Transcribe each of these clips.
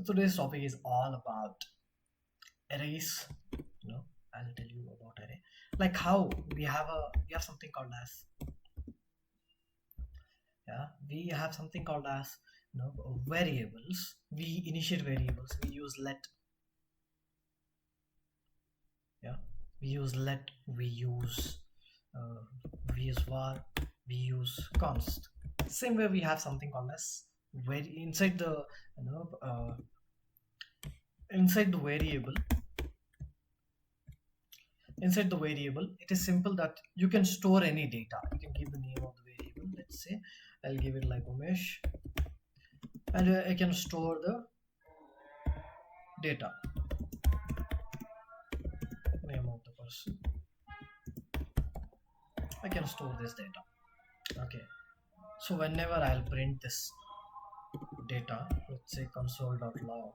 Today's topic is all about arrays. You know, I'll tell you about array. Like how we have something called as we have something called as variables. We initiate variables. We use let. Yeah, we use let. Uh, we use var. We use const. Same way we have something called as very inside the you know inside the variable inside the variable. It is simple that you can store any data. You can give the name of the variable. Let's say I'll give it like Umesh, and I can store the data, name of the person. I can store this data. Okay, so whenever I'll print this data, let's say console.log.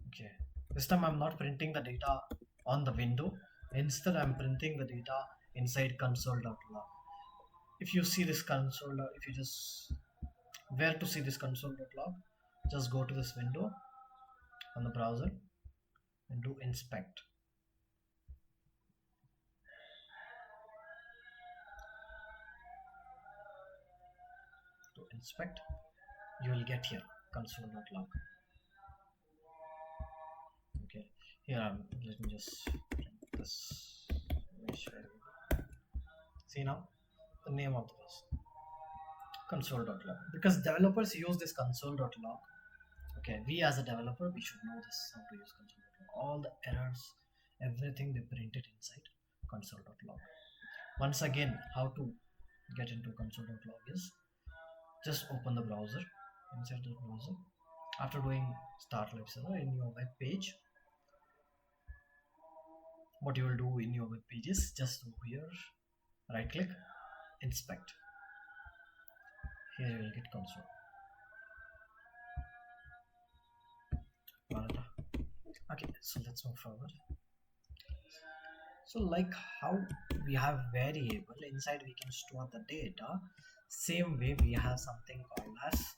Okay, this time I'm not printing the data on the window. Instead, I'm printing the data inside console.log. If you see this console, if you just where to see this console.log, just go to this window on the browser and do inspect. To inspect, you will get here console.log. Okay, let me just print this. See now the name of the person, console.log, because developers use this console.log. Okay, we as a developer, we should know this, how to use console.log. All the errors, everything they printed inside console.log. Once again, how to get into console.log is just open the browser. Inside the browser, after doing start live server in your web page, what you will do in your web page is just over here, right click, inspect. Here you will get console. Okay, so let's move forward. So like how we have variable, inside we can store the data. Same way we have something called as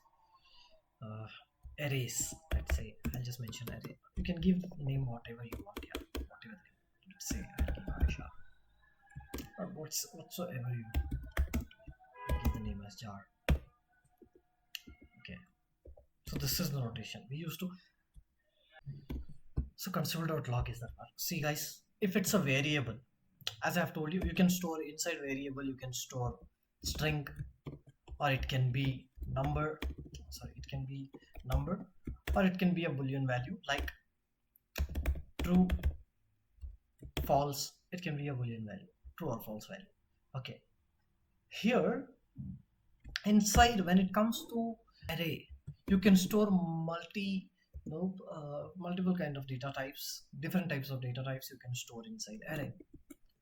arrays. Let's say I'll just mention array. You can give name whatever you want here, whatever the name. Let's say I'll give Aisha, or whatsoever you give the name as jar. Okay, so this is the notation we used to. So console.log is that part. See guys, if it's a variable, as I've told you, you can store inside variable, you can store string, or it can be number. Sorry, it can be number, or it can be a boolean value like true, false. It can be a boolean value, true or false value. Okay, here inside, when it comes to array, you can store multiple kind of data types, different types of data types you can store inside array.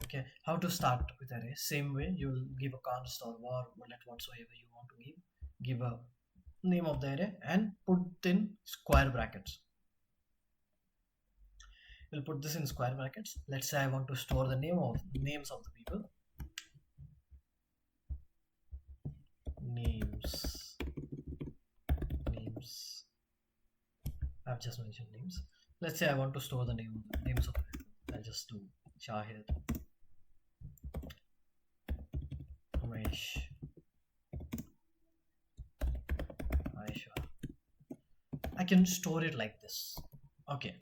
Okay, how to start with array? Same way, you will give a const or var, let whatsoever you want to give a name of the array and put in square brackets. We'll put this in square brackets. Let's say I want to store the names of the people. Names. I've just mentioned names. Let's say I want to store the names of the people. I'll just do Shahid, Ramesh, Aisha. I can store it like this. Okay,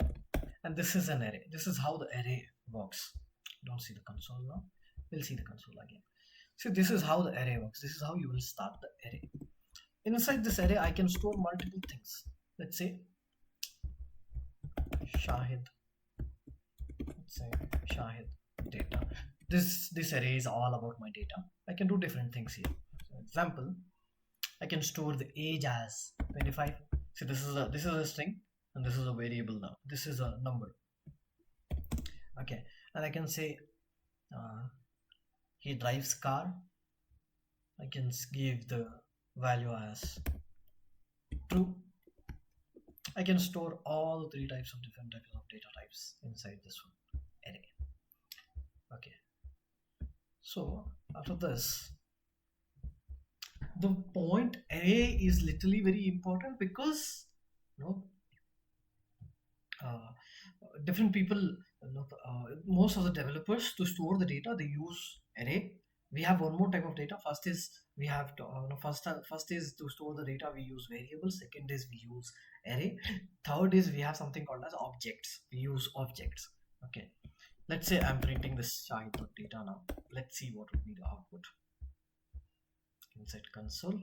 and this is an array. This is how the array works. Don't see the console now. We'll see the console again. See, this is how the array works. This is how you will start the array. Inside this array, I can store multiple things. Let's say Shahid. Let's say Shahid data. This array is all about my data. I can do different things here. So example, I can store the age as 25. See, this is a string, and this is a variable now. This is a number. Okay, and I can say he drives car. I can give the value as true. I can store all three types of different types of data types inside this one array. Okay, so after this, The point array is literally very important because you know uh, different people, most of the developers, to store the data they use array. We have one more type of data. First is we have to, first is to store the data we use variables. Second is we use array. Third is we have something called as objects. We use objects. Okay, let's say I'm printing this chart data now. Let's see what would be the output inside console.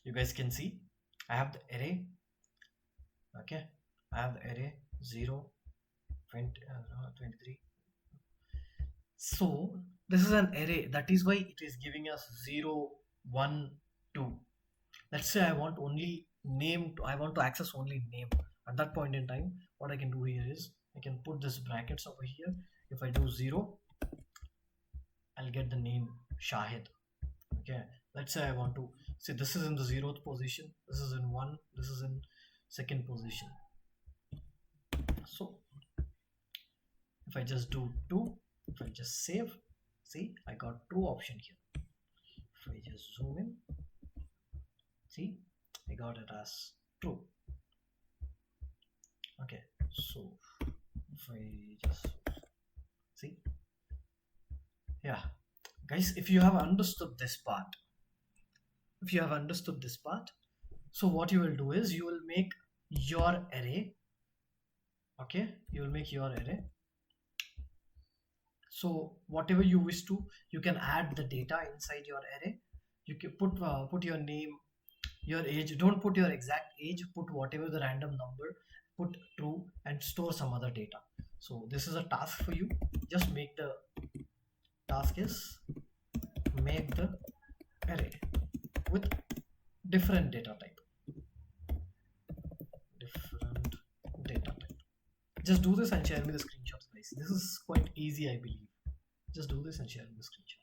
You guys can see I have the array. Okay, I have the array 0 20 23. So this is an array, that is why it is giving us 0 1 2. Let's say I want only name, I want to access only name. At that point in time, what I can do here is I can put this brackets over here. If I do 0, I'll get the name Shahid. Okay, let's say I want to see, this is in the 0th position, this is in 1, this is in second position. So if I just do 2, if I just save, see, I got true option here. If I just zoom in, see, I got it as true. Okay, so if I just see, yeah, guys, if you have understood this part, if you have understood this part, so what you will do is you will make your array. Okay, you will make your array. So whatever you wish to, you can add the data inside your array. You can put your name, your age. Don't put your exact age, put whatever the random number, put true, and store some other data. So this is a task for you. Just make the task is make the array with different data type. Different data type. Just do this and share me the screenshots, guys. This is quite easy, I believe. Just do this and share me the screenshot.